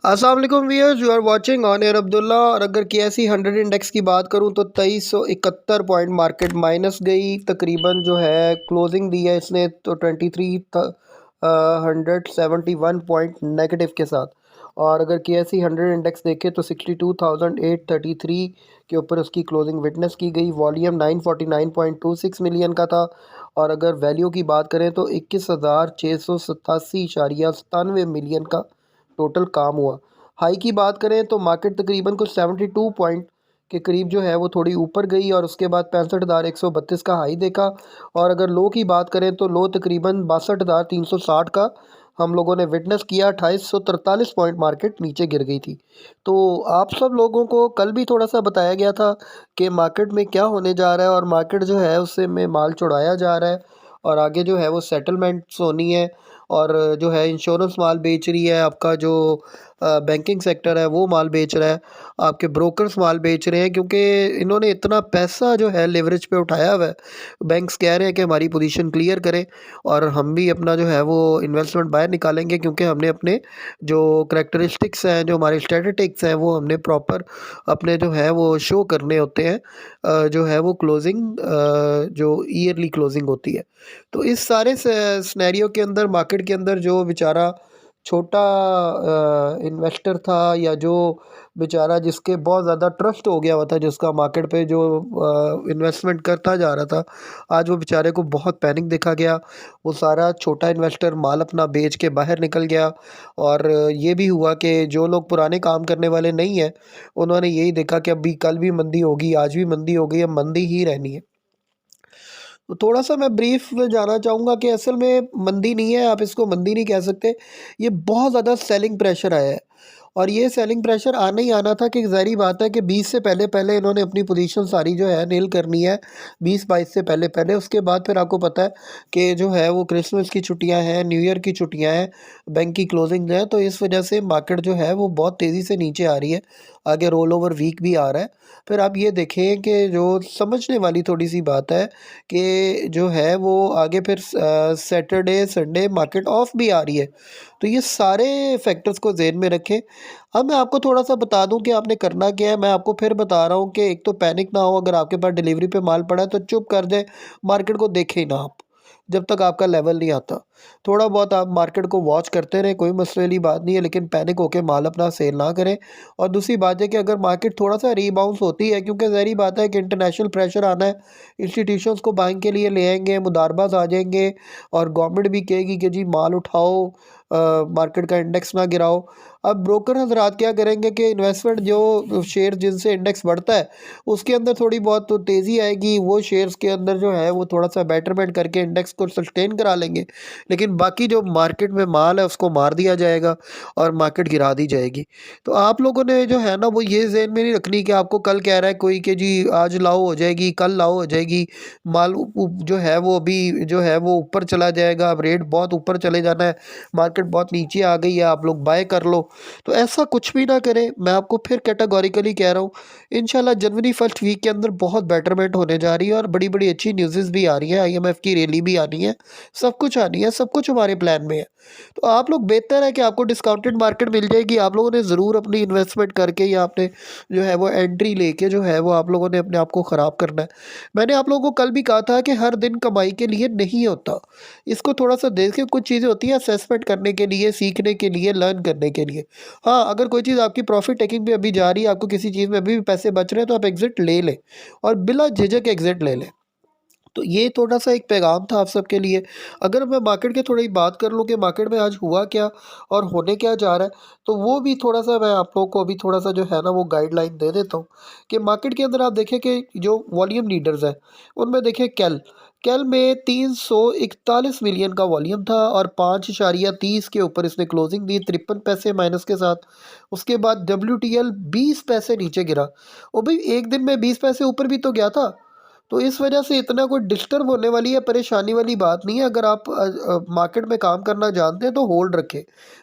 अस्सलाम वालेकुम viewers, you are watching on air Abdullah. और अगर KSE 100 इंडेक्स की बात करूं तो 2371 पॉइंट मार्केट माइनस गई। तकरीबन जो है क्लोजिंग दी है इसने तो 2371 पॉइंट नेगेटिव के साथ। और अगर KSE 100 इंडेक्स देखें तो 62,833 के ऊपर उसकी क्लोजिंग विटनेस की गई। वॉल्यूम 949.26 मिलियन का था। और अगर वैल्यू की बात करें तो 21,687.97 मिलियन का टोटल काम हुआ। हाई की बात करें तो मार्केट तकरीबन कुछ 72 पॉइंट के करीब जो है वो थोड़ी ऊपर गई और उसके बाद 65,132 का हाई देखा। और अगर लो की बात करें तो लो तकरीबन 62,360 का हम लोगों ने विटनेस किया। 2843 पॉइंट मार्केट नीचे गिर गई थी। तो आप सब लोगों को कल भी थोड़ा सा बताया गया था कि मार्केट में क्या होने जा रहा है और मार्केट जो है उससे में माल चुराया जा रहा है और आगे जो है वो सेटलमेंट्स होनी है। और जो है इंश्योरेंस माल बेच रही है, आपका जो बैंकिंग सेक्टर है वो माल बेच रहा है, आपके ब्रोकर्स माल बेच रहे हैं क्योंकि इन्होंने इतना पैसा जो है लेवरेज पे उठाया हुआ है। बैंक्स कह रहे हैं कि हमारी पोजीशन क्लियर करें और हम भी अपना जो है वो इन्वेस्टमेंट बाहर निकालेंगे क्योंकि हमने अपने जो करेक्टरिस्टिक्स हैं, जो हमारे स्टैटिस्टिक्स हैं वो हमने प्रॉपर अपने जो है वो शो करने होते हैं। जो है वो क्लोजिंग जो ईयरली क्लोजिंग होती है। तो इस सारे सिनेरियो के अंदर मार्केट के अंदर जो बेचारा छोटा इन्वेस्टर था या जो बेचारा जिसके बहुत ज़्यादा ट्रस्ट हो गया हुआ था, जिसका मार्केट पे जो इन्वेस्टमेंट करता जा रहा था, आज वो बेचारे को बहुत पैनिक देखा गया। वो सारा छोटा इन्वेस्टर माल अपना बेच के बाहर निकल गया। और ये भी हुआ कि जो लोग पुराने काम करने वाले नहीं हैं, उन्होंने यही देखा कि अभी कल भी मंदी होगी, आज भी मंदी हो गई, अब मंदी ही रहनी है। तो थोड़ा-सा मैं ब्रीफ में जाना चाहूँगा कि असल में मंदी नहीं है, आप इसको मंदी नहीं कह सकते। ये बहुत ज़्यादा सेलिंग प्रेशर आया है और ये सेलिंग प्रेशर आना ही आना था कि ज़ाहिर-सी बात है कि 20 से पहले-पहले इन्होंने अपनी पोज़ीशन सारी जो है नील करनी है, 20-22 से पहले-पहले। उसके बाद फिर आपको पता है कि जो है वो क्रिसमस की छुट्टियाँ हैं, न्यू ईयर की छुट्टियाँ हैं, बैंक की क्लोजिंग है, तो इस वजह से मार्केट जो है वो बहुत तेज़ी से नीचे आ रही है। आगे रोल ओवर वीक भी आ रहा है। फिर आप ये देखें कि जो समझने वाली थोड़ी-सी बात है कि जो है वो आगे फिर सैटरडे, संडे मार्केट ऑफ भी आ रही है। तो ये सारे फैक्टर्स को ज़हन में रखें। अब मैं आपको थोड़ा-सा बता दूँ कि आपने करना क्या है। मैं आपको फिर बता रहा हूँ कि एक तो पैनिक ना हो, अगर आपके पास डिलीवरी पे माल पड़ा है तो चुप कर जाएँ, मार्केट को देखें ही ना आप, जब तक आपका लेवल नहीं आता। थोड़ा बहुत आप मार्केट को वॉच करते रहें, कोई मसले वाली बात नहीं है, लेकिन पैनिक होके माल अपना सेल ना करें। और दूसरी बात है कि अगर मार्केट थोड़ा-सा रीबाउंस होती है, क्योंकि ज़ाहिर-सी बात है कि इंटरनेशनल प्रेशर आना है, इंस्टीट्यूशंस को बाइंग के लिए ले आएँगे, मुदारबाज़ आ जाएँगे और गवर्नमेंट भी कहेगी कि जी माल उठाओ, मार्केट का इंडेक्स ना गिराओ। अब ब्रोकर हज़रात क्या करेंगे कि इन्वेस्टमेंट जो शेयर जिनसे इंडेक्स बढ़ता है, उसके अंदर थोड़ी बहुत तो तेज़ी आएगी, वो शेयर्स के अंदर जो है वो थोड़ा-सा बेटरमेंट करके इंडेक्स को सस्टेन करा लेंगे। लेकिन बाकी जो मार्केट में माल है उसको मार दिया जाएगा और मार्केट गिरा दी जाएगी। तो आप लोगों ने जो है ना वो ये ज़हन में नहीं रखनी कि आपको कल कह रहा है कोई कि जी आज लाओ हो जाएगी, कल लाओ हो जाएगी। माल उ उ जो है वो अभी जो है वो ऊपर चला जाएगा, अब रेट बहुत ऊपर चले जाना है, मार्केट बहुत नीचे आ गई है, आप लोग बाय कर लो। तो ऐसा कुछ भी ना करें। मैं आपको फिर कैटेगोरिकली कह रहा हूँ, इंशाल्लाह जनवरी फर्स्ट वीक के अंदर बहुत बेटरमेंट होने जा रही है और बड़ी-बड़ी अच्छी न्यूज़ेज़ भी आ रही हैं, IMF की रैली भी आनी है, सब कुछ आनी है, सब कुछ हमारे प्लान में है। तो आप लोग बेहतर है कि आपको डिस्काउंटेड मार्केट मिल जाएगी, आप लोगों ने ज़रूर अपनी इन्वेस्टमेंट करके या आपने जो है वो एंट्री लेके जो है वो आप लोगों ने अपने आप को ख़राब करना है। मैंने आप लोगों को कल भी कहा था कि हर दिन कमाई के लिए नहीं होता। इसको थोड़ा-सा देख के कुछ चीज़ें होती हैं असेसमेंट करने के लिए, सीखने के लिए, लर्न करने के लिए। हाँ, अगर कोई चीज़ आपकी प्रॉफ़िट टेकिंग पे अभी जा रही है, आपको किसी चीज़ में अभी भी पैसे बच रहे हैं तो आप एग्ज़िट ले लें और बिला झिझक एग्ज़िट ले लें। तो ये थोड़ा-सा एक पैगाम था आप सबके लिए। अगर मैं मार्केट की थोड़ी बात कर लूँ कि मार्केट में आज हुआ क्या और होने क्या जा रहा है, तो वो भी थोड़ा-सा मैं आप लोगों को अभी थोड़ा-सा जो है ना वो गाइडलाइन दे देता हूँ कि मार्केट के अंदर आप देखें कि जो वॉल्यूम लीडर्स हैं, उनमें देखें केल में 341 मिलियन का वॉल्यूम था और 5.30 के ऊपर इसने क्लोजिंग दी, 53 पैसे माइनस के साथ। उसके बाद WTL 20 पैसे नीचे गिरा। ओ भई, एक दिन में 20 पैसे ऊपर भी तो गया था। तो इस वजह से इतना कोई डिस्टर्ब होने वाली या परेशानी वाली बात नहीं है। अगर आप मार्केट में काम करना जानते हैं तो होल्ड रखें।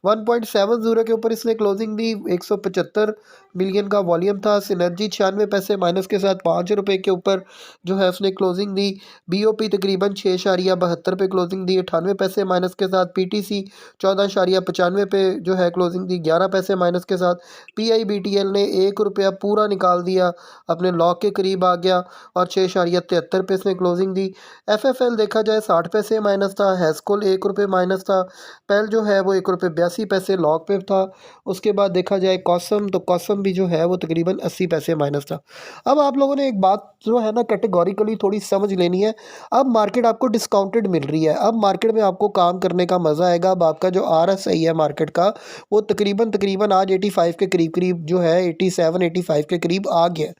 1.70 के ऊपर इसने क्लोजिंग दी। 175 मिलियन का वॉल्यूम था। सिनर्जी 96 पैसे माइनस के साथ 5 रुपये के ऊपर जो है उसने क्लोजिंग दी। बीओपी तकरीबन 6.72 पे क्लोजिंग दी, 98 पैसे माइनस के साथ। पीटीसी 14.95 पे जो है क्लोजिंग दी, 11 पैसे माइनस के साथ। पीआईबीटीएल ने 1 रुपया पूरा निकाल दिया, अपने लॉक के करीब आ गया और 6.73 पे इसने क्लोजिंग दी। एफएफएल देखा जाए 60 पैसे माइनस था। हैस्कोल 1 रुपये माइनस था। पेल जो है वो 1 रुपये 82 पैसे लॉक पे था। उसके बाद देखा जाए कॉसम, तो कॉसम भी जो है वो तकरीबन 80 पैसे माइनस था। अब आप लोगों ने एक बात जो है ना कैटेगोरिकली थोड़ी समझ लेनी है। अब मार्केट आपको डिस्काउंटेड मिल रही है। अब मार्केट में आपको काम करने का मज़ा आएगा। अब आपका जो आरएसआई है मार्केट का वो तकरीबन आज 85 के करीब करीब जो है 87 85 के करीब आ गया।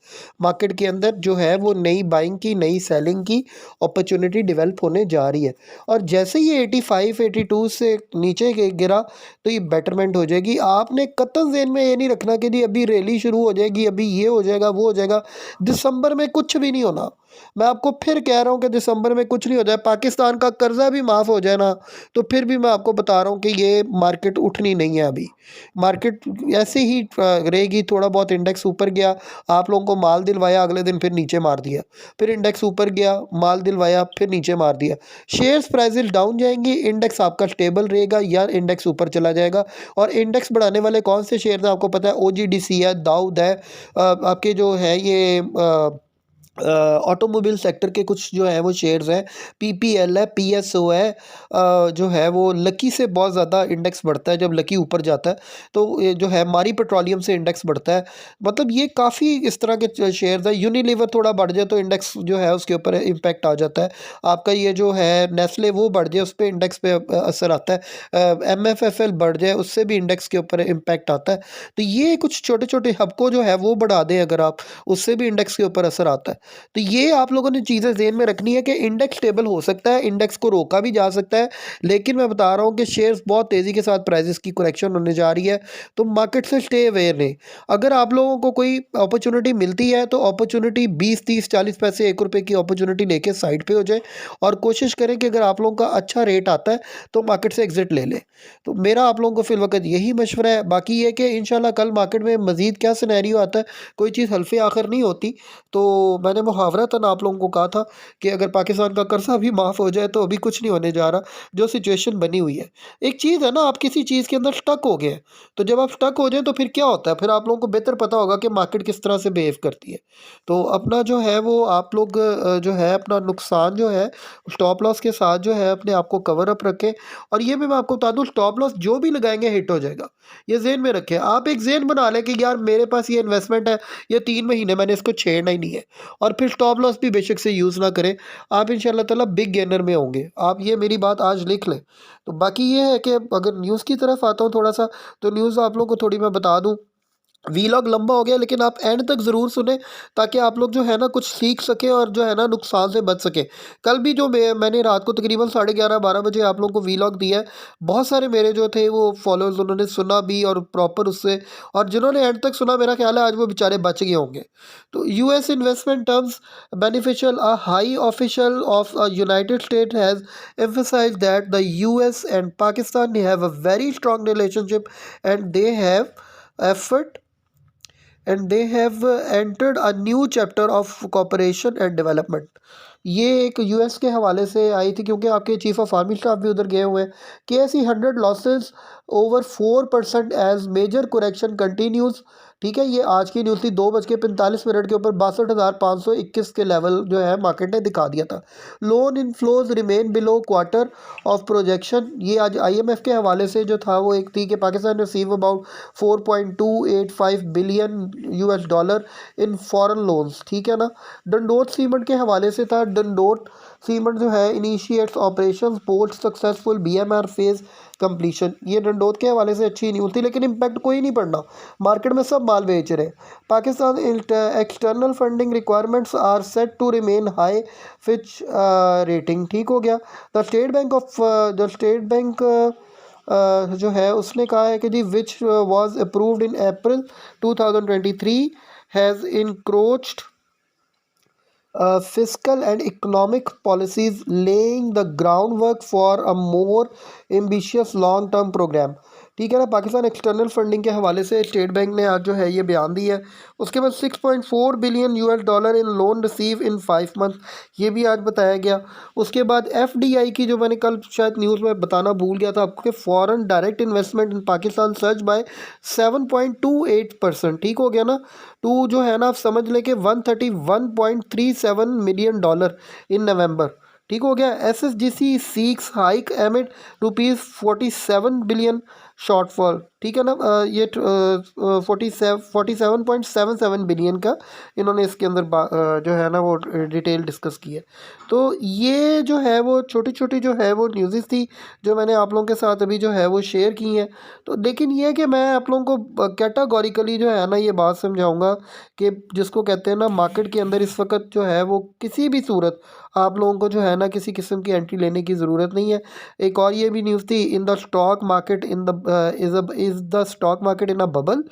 मार्केट के अंदर जो है वो नई बाइंग की, नई सेलिंग की अपॉर्चुनिटी डेवलप होने जा रही है। और जैसे ये 85 82 से नीचे गिरा तो ये बेटरमेंट हो जाएगी। आपने कतई ज़हन में ये नहीं रखना कि जी अभी रैली शुरू हो जाएगी, अभी ये हो जाएगा वो हो जाएगा। दिसंबर में कुछ भी नहीं होना। मैं आपको फिर कह रहा हूँ कि दिसंबर में कुछ नहीं हो जाए। पाकिस्तान का कर्जा भी माफ़ हो जाए ना तो फिर भी मैं आपको बता रहा हूँ कि ये मार्केट उठनी नहीं है। अभी मार्केट ऐसे ही रहेगी। थोड़ा बहुत इंडेक्स ऊपर गया, आप लोगों को माल दिलवाया, अगले दिन फिर नीचे मार दिया। फिर इंडेक्स ऊपर गया, माल दिलवाया, फिर नीचे मार दिया। शेयर्स प्राइसेस डाउन जाएंगी, इंडेक्स आपका स्टेबल रहेगा या इंडेक्स ऊपर चला जाएगा। और इंडेक्स बढ़ाने वाले कौन से शेयर हैं आपको पता है? ओजीडीसी है, दाऊद है, आपके जो है ये ऑटोमोबाइल सेक्टर के कुछ जो है वो शेयर्स हैं। पीपीएल है, पीएसओ है, जो है वो लकी से बहुत ज़्यादा इंडेक्स बढ़ता है। जब लकी ऊपर जाता है तो ये जो है मारी पेट्रोलियम से इंडेक्स बढ़ता है। मतलब ये काफ़ी इस तरह के शेयर्स हैं। यूनिलीवर थोड़ा बढ़ जाए तो इंडेक्स जो है उसके ऊपर इम्पैक्ट आ जाता है। आपका ये जो है नेस्ले वो बढ़ जाए उस पर इंडेक्स पे असर आता है। एमएफएफएल बढ़ जाए उससे भी इंडेक्स के ऊपर इम्पैक्ट आता है। तो ये कुछ छोटे छोटे हबको जो है वो बढ़ा दें अगर आप, उससे भी इंडेक्स के ऊपर असर आता है। तो ये आप लोगों ने चीज़ें ज़हन में रखनी है कि इंडेक्स स्टेबल हो सकता है, इंडेक्स को रोका भी जा सकता है। लेकिन मैं बता रहा हूँ कि शेयर्स बहुत तेज़ी के साथ प्राइसेस की करेक्शन होने जा रही है। तो मार्केट से स्टे अवेयर रहें। अगर आप लोगों को कोई अपॉर्चुनिटी मिलती है तो अपॉर्चुनिटी 20 30 40 पैसे 1 रुपये की अपॉर्चुनिटी लेके साइड पे हो जाए और कोशिश करें कि अगर आप लोगों का अच्छा रेट आता है तो मार्केट से एग्जिट ले लें। तो मेरा आप लोगों को फिल वक्त यही मशवरा है। बाकी ये कि इंशाल्लाह कल मार्केट में मज़ीद क्या सिनेरियो आता है, कोई चीज़ हल्फे आखिर नहीं होती। तो मैंने मुहावरतन आप लोगों को कहा था कि अगर पाकिस्तान का कर्जा भी माफ़ हो जाए तो अभी कुछ नहीं होने जा रहा, जो सिचुएशन बनी हुई है। एक चीज़ है ना, आप किसी चीज़ के अंदर स्टक हो गए हैं, तो जब आप स्टक हो जाए तो फिर क्या होता है, फिर आप लोगों को बेहतर पता होगा कि मार्केट किस तरह से बिहेव करती है। तो अपना जो है वो आप लोग जो है अपना नुकसान जो है स्टॉप लॉस के साथ जो है अपने आप को कवर अप रखें। और ये भी मैं आपको बता दूं, स्टॉप लॉस जो भी लगाएंगे हिट हो जाएगा, ये जेन में रखें। आप एक जेन बना लें कि यार मेरे पास ये इन्वेस्टमेंट है, ये 3 महीने मैंने इसको छेड़ना ही नहीं है। और फिर स्टॉप लॉस भी बेशक से यूज़ ना करें। आप इंशाल्लाह ताला बिग गेनर में होंगे। आप ये मेरी बात आज लिख लें। तो बाकी ये है कि अगर न्यूज़ की तरफ आता हूँ थोड़ा सा, तो न्यूज़ आप लोगों को थोड़ी मैं बता दूँ। वीलॉग लंबा हो गया लेकिन आप एंड तक ज़रूर सुने ताकि आप लोग जो है ना कुछ सीख सकें और जो है ना नुकसान से बच सकें। कल भी जो मैंने रात को तकरीबन 11:30 12 बजे आप लोगों को वीलॉग दिया है, बहुत सारे मेरे जो थे वो फॉलोअर्स उन्होंने सुना भी और प्रॉपर उससे, और जिन्होंने एंड तक सुना मेरा ख्याल है आज वो बेचारे बच गए होंगे। तो US investment terms beneficial, a high official of United state has emphasized that the US and Pakistan have a very strong relationship and they have effort and they have entered a new chapter of cooperation and development। ये एक US के हवाले से आई थी क्योंकि आपके chief of army staff भी उधर गए हुए हैं। KSE 100 losses over 4% as major correction continues. ठीक है, ये आज की न्यूज़ थी 2:45 के ऊपर 62,521 के लेवल जो है मार्केट ने दिखा दिया था। Loan inflows remain below quarter of projection. ये आज IMF के हवाले से जो था वो एक थी कि Pakistan receive about 4.285 billion US dollar in foreign loans. ठीक है ना। डंडोत सीमेंट के हवाले से था, डंडोत सीमेंट जो है initiates operations post successful BMR phase completion. ये डंडोत के हवाले से अच्छी न्यूज़ थी लेकिन इम्पैक्ट कोई नहीं पड़ना, मार्केट में सब माल बेच रहे। Pakistan external funding requirements are set to remain high, Fitch rating ठीक हो गया। द स्टेट बैंक जो है उसने कहा है कि जी which was approved in April 2023 has encroached fiscal and economic policies laying the groundwork for a more ambitious long term program। ठीक है ना। पाकिस्तान एक्सटर्नल फंडिंग के हवाले से स्टेट बैंक ने आज जो है ये बयान दिया है। उसके बाद 6.4 billion US dollar in loan receive in 5 month, ये भी आज बताया गया। उसके बाद एफडीआई की, जो मैंने कल शायद न्यूज़ में बताना भूल गया था आपको, कि foreign direct investment in Pakistan surge by 7.28%। ठीक हो गया ना। टू जो है ना, आप समझ लें कि 131.37 मिलियन डॉलर इन नवंबर। ठीक हो गया। SSGC seeks hike amid ₹47 billion shortfall. ठीक है ना। ये 47.77 बिलियन का इन्होंने इसके अंदर जो है ना वो डिटेल डिस्कस की है। तो ये जो है वो छोटी छोटी जो है वो न्यूज़ थी जो मैंने आप लोगों के साथ अभी जो है वो शेयर की हैं। तो लेकिन ये है कि मैं आप लोगों को कैटागोरिकली जो है ना ये बात समझाऊंगा कि जिसको कहते हैं ना, मार्केट के अंदर इस वक्त जो है वो किसी भी सूरत आप लोगों को जो है ना किसी किस्म की एंट्री लेने की ज़रूरत नहीं है। एक और ये भी न्यूज़ थी, in the stock market in the is the stock market in a bubble.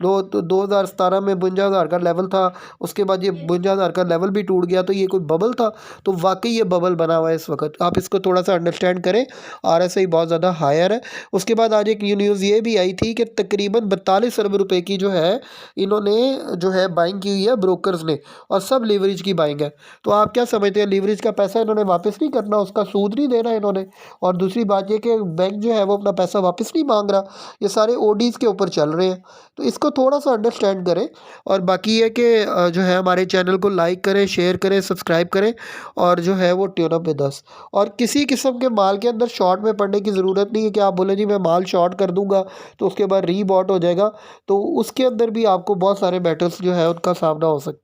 लो तो 2017 में 52,000 का लेवल था, उसके बाद ये 52,000 का लेवल भी टूट गया, तो ये कोई बबल था? तो वाकई ये बबल बना हुआ है इस वक्त, आप इसको थोड़ा सा अंडरस्टैंड करें। आरएसआई बहुत ज़्यादा हायर है। उसके बाद आज एक न्यूज़ ये भी आई थी कि तकरीबन 42 अरब रुपए की जो है इन्होंने जो है बाइंग की हुई है ब्रोकर्स ने, और सब लीवरेज की बाइंग है। तो आप क्या समझते हैं, लीवरेज का पैसा इन्होंने वापस नहीं करना, उसका सूद नहीं देना इन्होंने? और दूसरी बात ये कि बैंक जो है वो अपना पैसा वापस नहीं मांग रहा, ये सारे ओडीज़ के ऊपर चल रहे हैं। तो इसको थोड़ा सा अंडरस्टैंड करें। और बाकी ये कि जो है हमारे चैनल को लाइक करें, शेयर करें, सब्सक्राइब करें, और जो है वो ट्यून अप विद अस। और किसी किस्म के माल के अंदर शॉर्ट में पड़ने की ज़रूरत नहीं है कि आप बोले जी मैं माल शॉर्ट कर दूंगा तो उसके बाद रीबॉट हो जाएगा। तो उसके अंदर भी आपको बहुत सारे बैटल्स जो है उनका सामना हो सकता है।